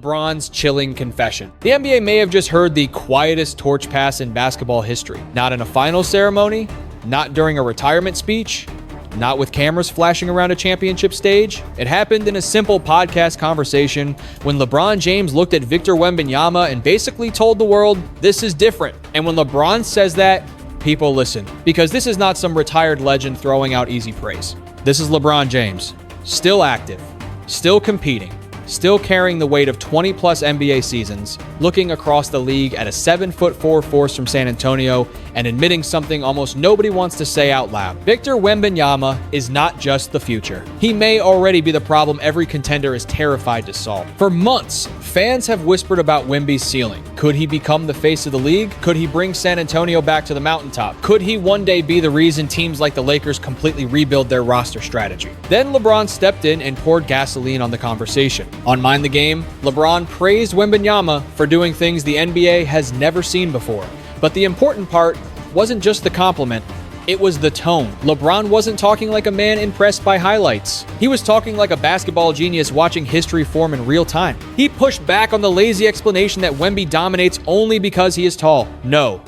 LeBron's chilling confession. The NBA may have just heard the quietest torch pass in basketball history. Not in a finals ceremony, not during a retirement speech, not with cameras flashing around a championship stage. It happened in a simple podcast conversation when LeBron James looked at Victor Wembanyama and basically told the world, this is different. And when LeBron says that, people listen. Because this is not some retired legend throwing out easy praise. This is LeBron James, still active, still competing, still carrying the weight of 20-plus NBA seasons, looking across the league at a 7'4" force from San Antonio and admitting something almost nobody wants to say out loud. Victor Wembanyama is not just the future. He may already be the problem every contender is terrified to solve. For months, fans have whispered about Wemby's ceiling. Could he become the face of the league? Could he bring San Antonio back to the mountaintop? Could he one day be the reason teams like the Lakers completely rebuild their roster strategy? Then LeBron stepped in and poured gasoline on the conversation. On Mind the Game, LeBron praised Wembanyama for doing things the NBA has never seen before. But the important part wasn't just the compliment, it was the tone. LeBron wasn't talking like a man impressed by highlights. He was talking like a basketball genius watching history form in real time. He pushed back on the lazy explanation that Wemby dominates only because he is tall. No.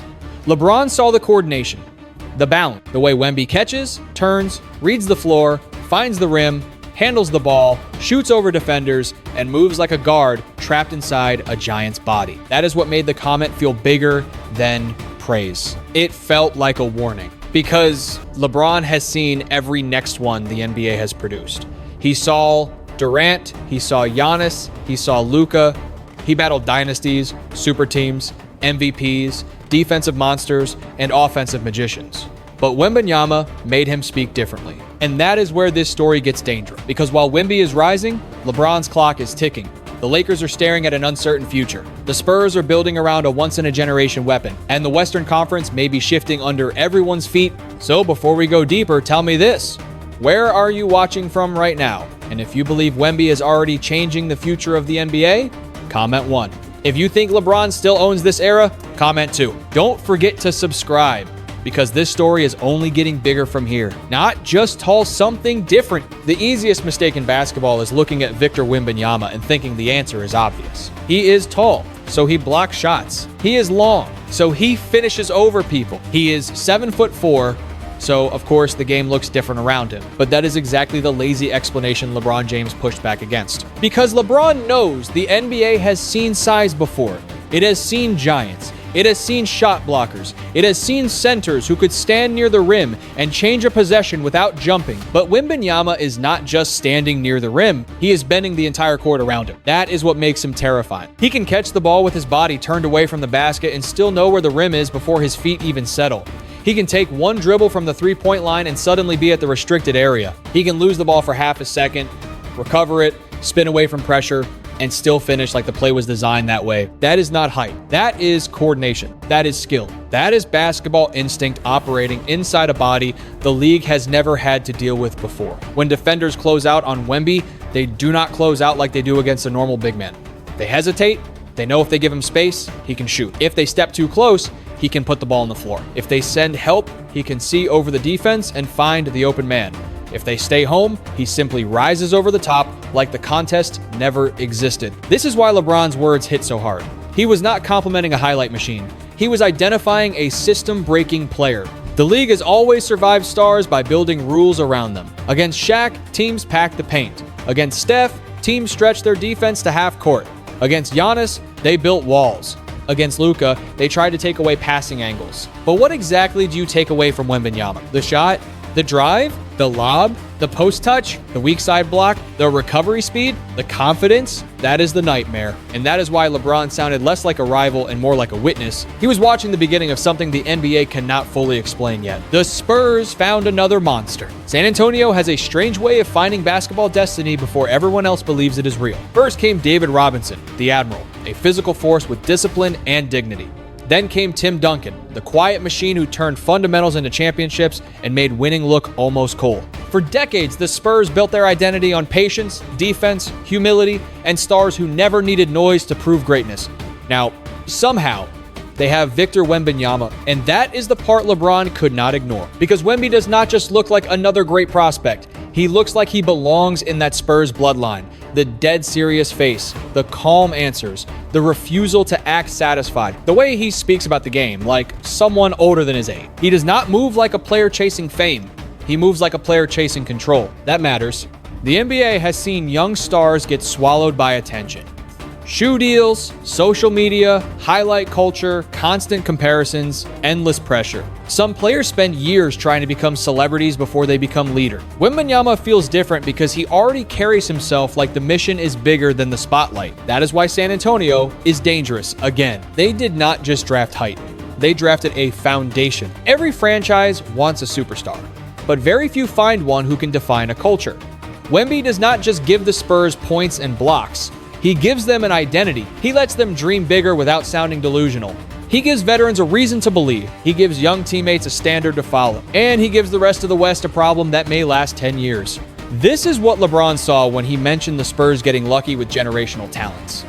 LeBron saw the coordination, the balance, the way Wemby catches, turns, reads the floor, finds the rim, handles the ball, shoots over defenders, and moves like a guard trapped inside a giant's body. That is what made the comment feel bigger than praise. It felt like a warning because LeBron has seen every next one the NBA has produced. He saw Durant, he saw Giannis, he saw Luka. He battled dynasties, super teams, MVPs, defensive monsters, and offensive magicians. But Wembanyama made him speak differently. And that is where this story gets dangerous. Because while Wemby is rising, LeBron's clock is ticking. The Lakers are staring at an uncertain future. The Spurs are building around a once-in-a-generation weapon. And the Western Conference may be shifting under everyone's feet. So before we go deeper, tell me this. Where are you watching from right now? And if you believe Wemby is already changing the future of the NBA, comment 1. If you think LeBron still owns this era, comment 2. Don't forget to subscribe, because this story is only getting bigger from here. Not just tall, something different. The easiest mistake in basketball is looking at Victor Wembanyama and thinking the answer is obvious. He is tall, so he blocks shots. He is long, so he finishes over people. He is 7'4", so of course the game looks different around him. But that is exactly the lazy explanation LeBron James pushed back against. Because LeBron knows the NBA has seen size before. It has seen giants. It has seen shot blockers. It has seen centers who could stand near the rim and change a possession without jumping. But Wembanyama is not just standing near the rim, he is bending the entire court around him. That is what makes him terrifying. He can catch the ball with his body turned away from the basket and still know where the rim is before his feet even settle. He can take one dribble from the three-point line and suddenly be at the restricted area. He can lose the ball for half a second, recover it, spin away from pressure, and still finish like the play was designed that way. That is not height. That is coordination. That is skill. That is basketball instinct operating inside a body the league has never had to deal with before. When defenders close out on Wemby, they do not close out like they do against a normal big man. They hesitate. They know if they give him space, he can shoot. If they step too close, he can put the ball on the floor. If they send help, he can see over the defense and find the open man. If they stay home, he simply rises over the top like the contest never existed. This is why LeBron's words hit so hard. He was not complimenting a highlight machine. He was identifying a system-breaking player. The league has always survived stars by building rules around them. Against Shaq, teams packed the paint. Against Steph, teams stretched their defense to half court. Against Giannis, they built walls. Against Luka, they tried to take away passing angles. But what exactly do you take away from Wembanyama? The shot? The drive? The lob? The post touch? The weak side block? The recovery speed? The confidence? That is the nightmare. And that is why LeBron sounded less like a rival and more like a witness. He was watching the beginning of something the NBA cannot fully explain yet. The Spurs found another monster. San Antonio has a strange way of finding basketball destiny before everyone else believes it is real. First came David Robinson, the Admiral, a physical force with discipline and dignity. Then came Tim Duncan, the quiet machine who turned fundamentals into championships and made winning look almost cool. For decades, the Spurs built their identity on patience, defense, humility, and stars who never needed noise to prove greatness. Now, somehow, they have Victor Wembanyama, and that is the part LeBron could not ignore. Because Wemby does not just look like another great prospect. He looks like he belongs in that Spurs bloodline. The dead serious face, the calm answers, the refusal to act satisfied, the way he speaks about the game, like someone older than his age. He does not move like a player chasing fame. He moves like a player chasing control. That matters. The NBA has seen young stars get swallowed by attention. Shoe deals, social media, highlight culture, constant comparisons, endless pressure. Some players spend years trying to become celebrities before they become leader. Wembanyama feels different because he already carries himself like the mission is bigger than the spotlight. That is why San Antonio is dangerous again. They did not just draft height. They drafted a foundation. Every franchise wants a superstar, but very few find one who can define a culture. Wemby does not just give the Spurs points and blocks. He gives them an identity. He lets them dream bigger without sounding delusional. He gives veterans a reason to believe. He gives young teammates a standard to follow. And he gives the rest of the West a problem that may last 10 years. This is what LeBron saw when he mentioned the Spurs getting lucky with generational talents.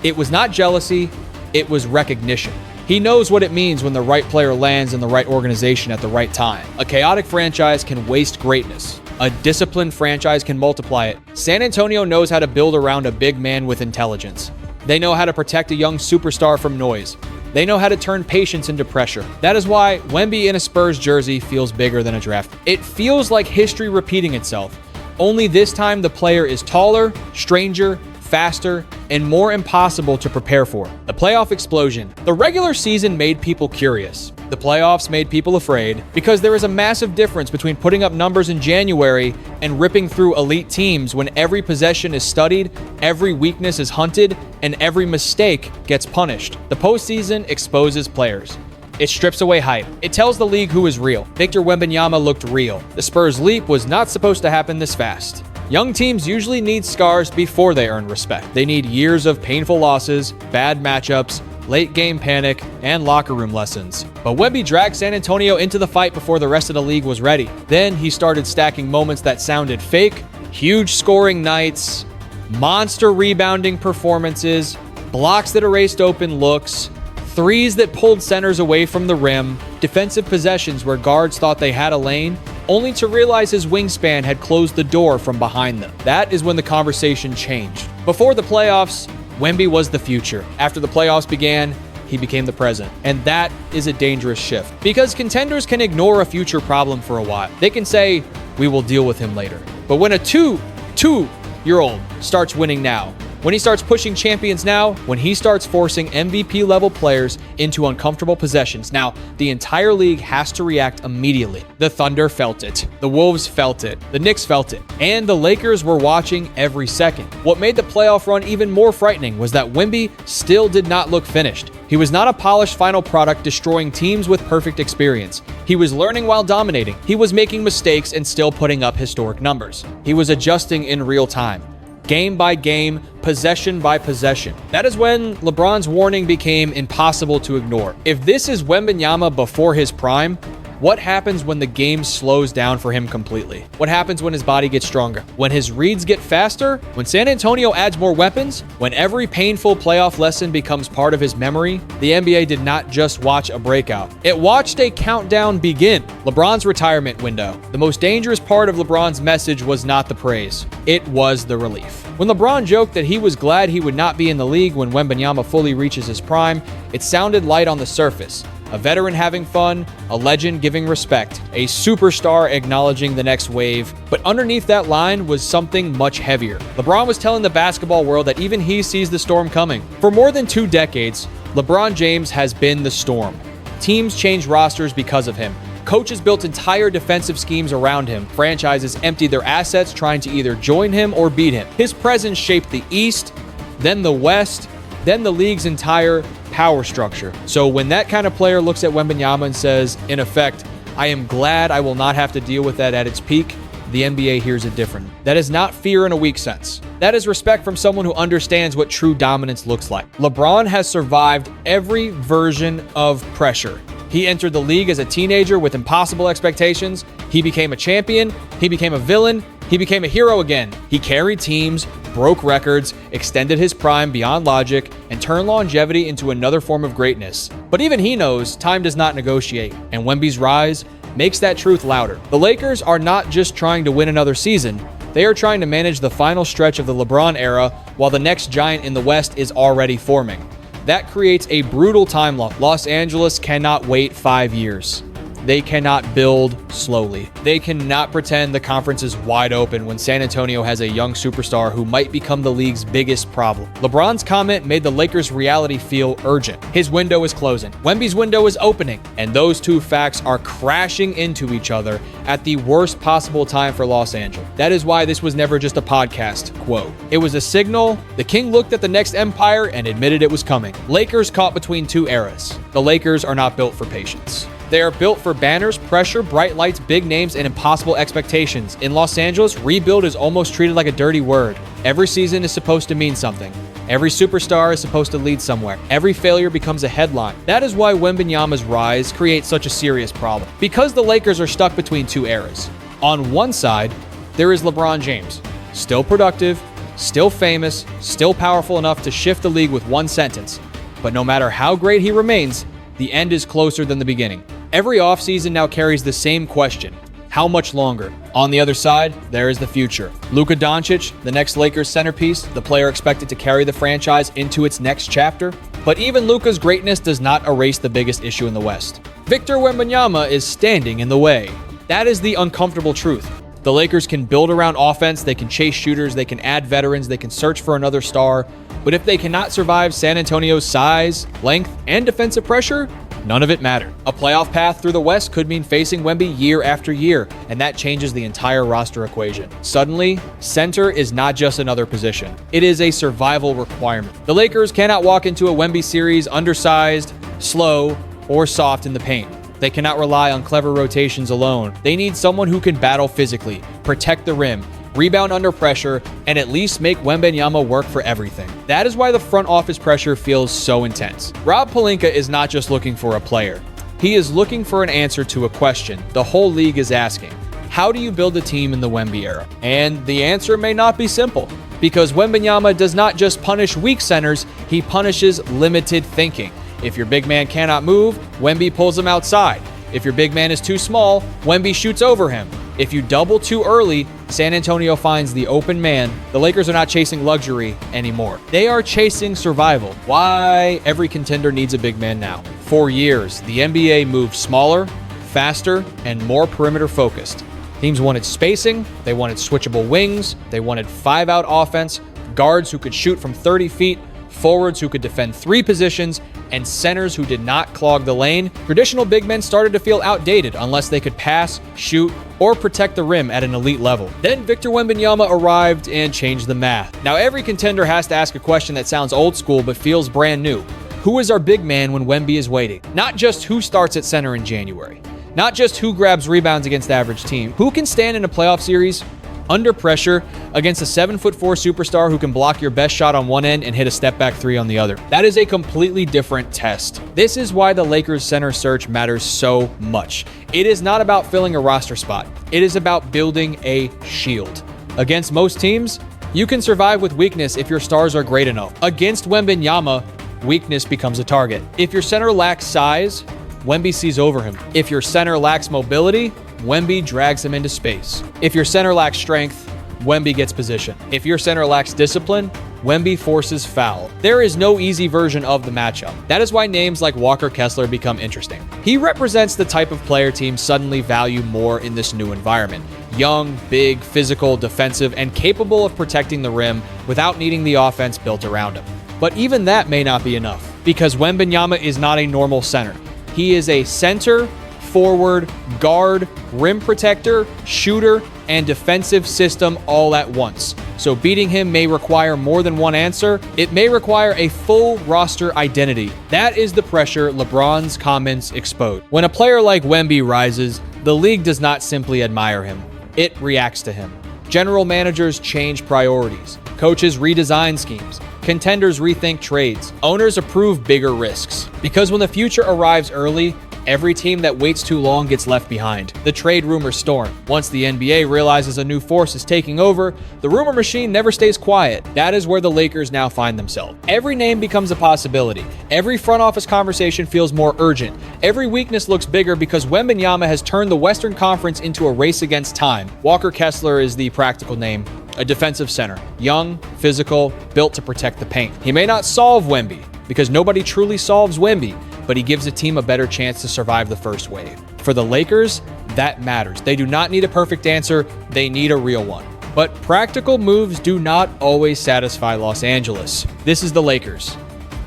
It was not jealousy, it was recognition. He knows what it means when the right player lands in the right organization at the right time. A chaotic franchise can waste greatness. A disciplined franchise can multiply it. San Antonio knows how to build around a big man with intelligence. They know how to protect a young superstar from noise. They know how to turn patience into pressure. That is why Wemby in a Spurs jersey feels bigger than a draft. It feels like history repeating itself. Only this time the player is taller, stranger, faster, and more impossible to prepare for. The playoff explosion. The regular season made people curious. The playoffs made people afraid because there is a massive difference between putting up numbers in January and ripping through elite teams when every possession is studied, every weakness is hunted, and every mistake gets punished. The postseason exposes players. It strips away hype. It tells the league who is real. Victor Wembanyama looked real. The Spurs' leap was not supposed to happen this fast. Young teams usually need scars before they earn respect. They need years of painful losses, bad matchups, late game panic, and locker room lessons. But Wemby dragged San Antonio into the fight before the rest of the league was ready. Then he started stacking moments that sounded fake, huge scoring nights, monster rebounding performances, blocks that erased open looks, threes that pulled centers away from the rim, defensive possessions where guards thought they had a lane, only to realize his wingspan had closed the door from behind them. That is when the conversation changed. Before the playoffs, Wemby was the future. After the playoffs began, he became the present. And that is a dangerous shift. Because contenders can ignore a future problem for a while. They can say, we will deal with him later. But when a two-year-old starts winning now, when he starts pushing champions now, when he starts forcing MVP level players into uncomfortable possessions, now the entire league has to react immediately. The Thunder felt it. The Wolves felt it. The Knicks felt it. And the Lakers were watching every second. What made the playoff run even more frightening was that Wemby still did not look finished. He was not a polished final product destroying teams with perfect experience. He was learning while dominating. He was making mistakes and still putting up historic numbers. He was adjusting in real time. Game by game, possession by possession. That is when LeBron's warning became impossible to ignore. If this is Wembanyama before his prime, what happens when the game slows down for him completely? What happens when his body gets stronger? When his reads get faster? When San Antonio adds more weapons? When every painful playoff lesson becomes part of his memory? The NBA did not just watch a breakout. It watched a countdown begin. LeBron's retirement window. The most dangerous part of LeBron's message was not the praise. It was the relief. When LeBron joked that he was glad he would not be in the league when Wembanyama fully reaches his prime, it sounded light on the surface. A veteran having fun, a legend giving respect, a superstar acknowledging the next wave. But underneath that line was something much heavier. LeBron was telling the basketball world that even he sees the storm coming. For more than 2 decades, LeBron James has been the storm. Teams changed rosters because of him. Coaches built entire defensive schemes around him. Franchises emptied their assets trying to either join him or beat him. His presence shaped the East, then the West, then the league's entire power structure. So when that kind of player looks at Wembanyama and says, in effect, I am glad I will not have to deal with that at its peak, the NBA hears it different. That is not fear in a weak sense. That is respect from someone who understands what true dominance looks like. LeBron has survived every version of pressure. He entered the league as a teenager with impossible expectations. He became a champion. He became a villain. He became a hero again. He carried teams, broke records, extended his prime beyond logic, and turned longevity into another form of greatness. But even he knows time does not negotiate, and Wemby's rise makes that truth louder. The Lakers are not just trying to win another season. They are trying to manage the final stretch of the LeBron era while the next giant in the West is already forming. That creates a brutal timeline. Los Angeles cannot wait 5 years. They cannot build slowly. They cannot pretend the conference is wide open when San Antonio has a young superstar who might become the league's biggest problem. LeBron's comment made the Lakers' reality feel urgent. His window is closing. Wemby's window is opening. And those two facts are crashing into each other at the worst possible time for Los Angeles. That is why this was never just a podcast quote. It was a signal. The king looked at the next empire and admitted it was coming. Lakers caught between two eras. The Lakers are not built for patience. They are built for banners, pressure, bright lights, big names, and impossible expectations. In Los Angeles, rebuild is almost treated like a dirty word. Every season is supposed to mean something. Every superstar is supposed to lead somewhere. Every failure becomes a headline. That is why Wembanyama's rise creates such a serious problem. Because the Lakers are stuck between two eras. On one side, there is LeBron James. Still productive, still famous, still powerful enough to shift the league with one sentence. But no matter how great he remains, the end is closer than the beginning. Every offseason now carries the same question. How much longer? On the other side, there is the future. Luka Doncic, the next Lakers centerpiece, the player expected to carry the franchise into its next chapter. But even Luka's greatness does not erase the biggest issue in the West. Victor Wembanyama is standing in the way. That is the uncomfortable truth. The Lakers can build around offense, they can chase shooters, they can add veterans, they can search for another star. But if they cannot survive San Antonio's size, length, and defensive pressure, none of it mattered. A playoff path through the West could mean facing Wemby year after year, and that changes the entire roster equation. Suddenly, center is not just another position. It is a survival requirement. The Lakers cannot walk into a Wemby series undersized, slow, or soft in the paint. They cannot rely on clever rotations alone. They need someone who can battle physically, protect the rim, rebound under pressure, and at least make Wembanyama work for everything. That is why the front office pressure feels so intense. Rob Pelinka is not just looking for a player. He is looking for an answer to a question the whole league is asking. How do you build a team in the Wemby era? And the answer may not be simple, because Wembanyama does not just punish weak centers, he punishes limited thinking. If your big man cannot move, Wemby pulls him outside. If your big man is too small, Wemby shoots over him. If you double too early, San Antonio finds the open man. The Lakers are not chasing luxury anymore. They are chasing survival. Why every contender needs a big man now. For years, the NBA moved smaller, faster, and more perimeter focused. Teams wanted spacing, they wanted switchable wings, they wanted 5-out offense, guards who could shoot from 30 feet, forwards who could defend 3 positions, and centers who did not clog the lane. Traditional big men started to feel outdated unless they could pass, shoot, or protect the rim at an elite level. Then Victor Wembanyama arrived and changed the math. Now every contender has to ask a question that sounds old school but feels brand new. Who is our big man when Wemby is waiting? Not just who starts at center in January. Not just who grabs rebounds against the average team. Who can stand in a playoff series under pressure against a 7'4" superstar who can block your best shot on one end and hit a step-back 3 on the other. That is a completely different test. This is why the Lakers center search matters so much. It is not about filling a roster spot. It is about building a shield. Against most teams, you can survive with weakness if your stars are great enough. Against Wembanyama, weakness becomes a target. If your center lacks size, Wemby sees over him. If your center lacks mobility, Wemby drags him into space. If your center lacks strength, Wemby gets position. If your center lacks discipline, Wemby forces foul. There is no easy version of the matchup. That is why names like Walker Kessler become interesting. He represents the type of player teams suddenly value more in this new environment. Young, big, physical, defensive, and capable of protecting the rim without needing the offense built around him. But even that may not be enough, because Wembanyama is not a normal center. He is a center, forward, guard, rim protector, shooter, and defensive system all at once. So beating him may require more than one answer. It may require a full roster identity. That is the pressure LeBron's comments expose. When a player like Wemby rises, the league does not simply admire him. It reacts to him. General managers change priorities. Coaches redesign schemes. Contenders rethink trades. Owners approve bigger risks. Because when the future arrives early, Every team that waits too long gets left behind. The trade rumors storm. Once the NBA realizes a new force is taking over, the rumor machine never stays quiet. That is where the Lakers now find themselves. Every name becomes a possibility. Every front office conversation feels more urgent. Every weakness looks bigger because Wembanyama has turned the Western Conference into a race against time. Walker Kessler is the practical name. A defensive center. Young, physical, built to protect the paint. He may not solve Wemby, because nobody truly solves Wemby, but he gives a team a better chance to survive the first wave. For the Lakers, that matters. They do not need a perfect answer, they need a real one. But practical moves do not always satisfy Los Angeles. This is the Lakers.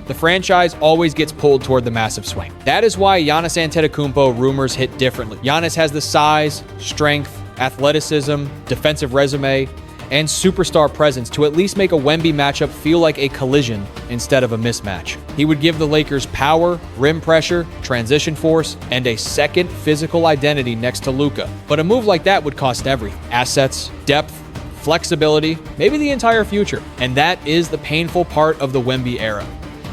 The franchise always gets pulled toward the massive swing. That is why Giannis Antetokounmpo rumors hit differently. Giannis has the size, strength, athleticism, defensive resume, and superstar presence to at least make a Wemby matchup feel like a collision instead of a mismatch. He would give the Lakers power, rim pressure, transition force, and a second physical identity next to Luka. But a move like that would cost everything. Assets, depth, flexibility, maybe the entire future. And that is the painful part of the Wemby era.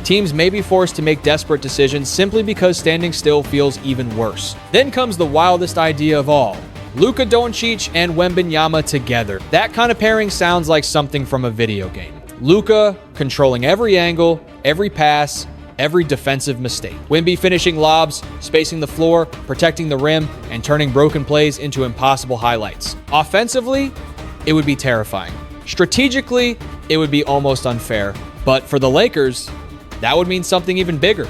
Teams may be forced to make desperate decisions simply because standing still feels even worse. Then comes the wildest idea of all. Luka Doncic and Wembanyama together. That kind of pairing sounds like something from a video game. Luka controlling every angle, every pass, every defensive mistake. Wemby finishing lobs, spacing the floor, protecting the rim, and turning broken plays into impossible highlights. Offensively, it would be terrifying. Strategically, it would be almost unfair. But for the Lakers, that would mean something even bigger.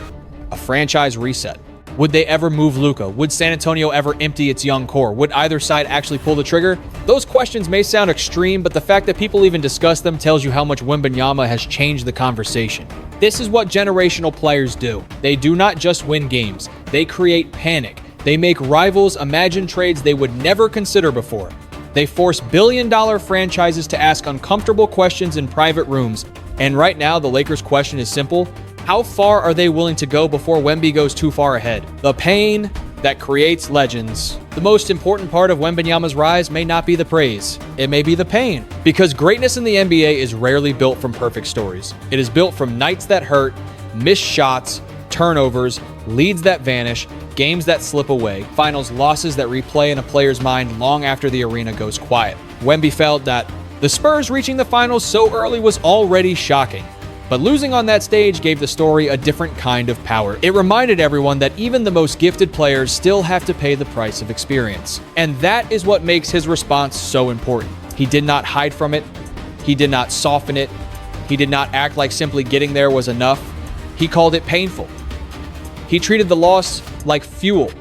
A franchise reset. Would they ever move Luka? Would San Antonio ever empty its young core? Would either side actually pull the trigger? Those questions may sound extreme, but the fact that people even discuss them tells you how much Wembanyama has changed the conversation. This is what generational players do. They do not just win games. They create panic. They make rivals imagine trades they would never consider before. They force billion-dollar franchises to ask uncomfortable questions in private rooms. And right now, the Lakers' question is simple. How far are they willing to go before Wemby goes too far ahead? The pain that creates legends. The most important part of Wembanyama's rise may not be the praise. It may be the pain. Because greatness in the NBA is rarely built from perfect stories. It is built from nights that hurt, missed shots, turnovers, leads that vanish, games that slip away, finals losses that replay in a player's mind long after the arena goes quiet. Wemby felt that the Spurs reaching the finals so early was already shocking. But losing on that stage gave the story a different kind of power. It reminded everyone that even the most gifted players still have to pay the price of experience. And that is what makes his response so important. He did not hide from it. He did not soften it. He did not act like simply getting there was enough. He called it painful. He treated the loss like fuel,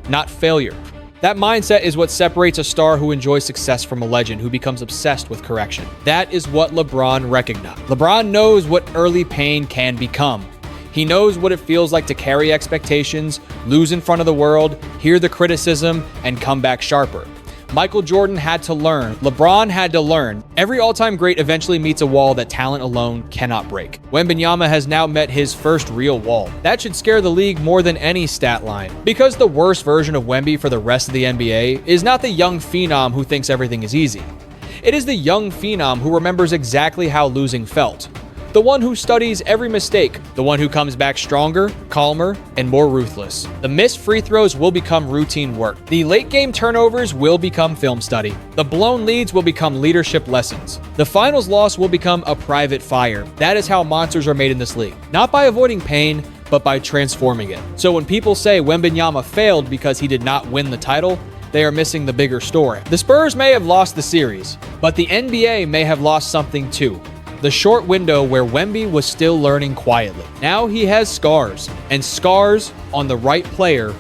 not failure. That mindset is what separates a star who enjoys success from a legend who becomes obsessed with correction. That is what LeBron recognized. LeBron knows what early pain can become. He knows what it feels like to carry expectations, lose in front of the world, hear the criticism, and come back sharper. Michael Jordan had to learn. LeBron had to learn. Every all-time great eventually meets a wall that talent alone cannot break. Wembanyama has now met his first real wall. That should scare the league more than any stat line. Because the worst version of Wemby for the rest of the NBA is not the young phenom who thinks everything is easy. It is the young phenom who remembers exactly how losing felt. The one who studies every mistake, the one who comes back stronger, calmer, and more ruthless. The missed free throws will become routine work. The late game turnovers will become film study. The blown leads will become leadership lessons. The finals loss will become a private fire. That is how monsters are made in this league. Not by avoiding pain, but by transforming it. So when people say Wembanyama failed because he did not win the title, they are missing the bigger story. The Spurs may have lost the series, but the NBA may have lost something too. The short window where Wemby was still learning quietly. Now he has scars, and scars on the right player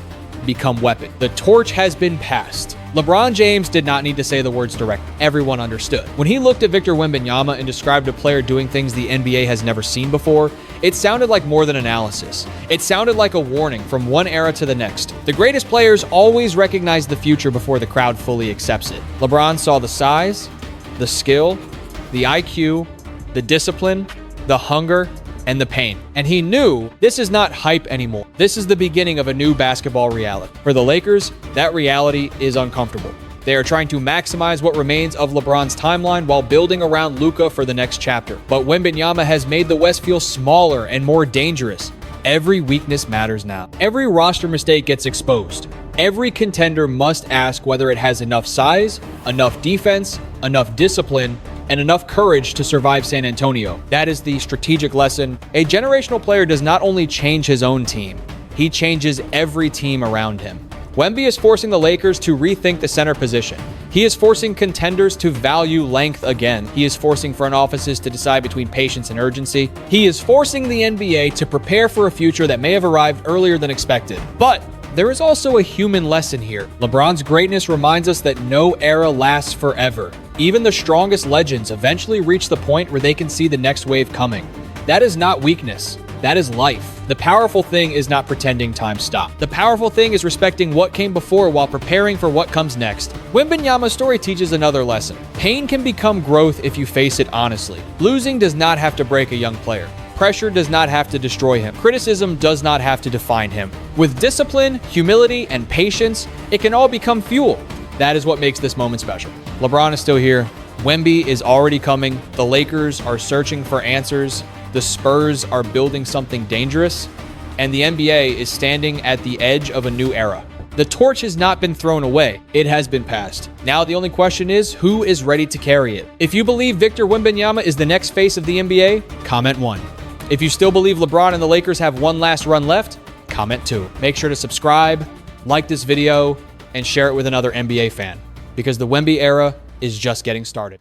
become weapons. The torch has been passed. LeBron James did not need to say the words directly. Everyone understood. When he looked at Victor Wembanyama and described a player doing things the NBA has never seen before, it sounded like more than analysis. It sounded like a warning from one era to the next. The greatest players always recognize the future before the crowd fully accepts it. LeBron saw the size, the skill, the IQ, the discipline, the hunger, and the pain. And he knew this is not hype anymore. This is the beginning of a new basketball reality. For the Lakers, that reality is uncomfortable. They are trying to maximize what remains of LeBron's timeline while building around Luka for the next chapter. But Wembanyama has made the West feel smaller and more dangerous. Every weakness matters now. Every roster mistake gets exposed. Every contender must ask whether it has enough size, enough defense, enough discipline, and enough courage to survive San Antonio. That is the strategic lesson. A generational player does not only change his own team, he changes every team around him. Wemby is forcing the Lakers to rethink the center position. He is forcing contenders to value length again. He is forcing front offices to decide between patience and urgency. He is forcing the NBA to prepare for a future that may have arrived earlier than expected. But there is also a human lesson here. LeBron's greatness reminds us that no era lasts forever. Even the strongest legends eventually reach the point where they can see the next wave coming. That is not weakness. That is life. The powerful thing is not pretending time stopped. The powerful thing is respecting what came before while preparing for what comes next. Wembanyama's story teaches another lesson. Pain can become growth if you face it honestly. Losing does not have to break a young player. Pressure does not have to destroy him. Criticism does not have to define him. With discipline, humility, and patience, it can all become fuel. That is what makes this moment special. LeBron is still here. Wemby is already coming. The Lakers are searching for answers. The Spurs are building something dangerous. And the NBA is standing at the edge of a new era. The torch has not been thrown away. It has been passed. Now the only question is, who is ready to carry it? If you believe Victor Wembanyama is the next face of the NBA, comment 1. If you still believe LeBron and the Lakers have one last run left, comment 2. Make sure to subscribe, like this video, and share it with another NBA fan, because the Wemby era is just getting started.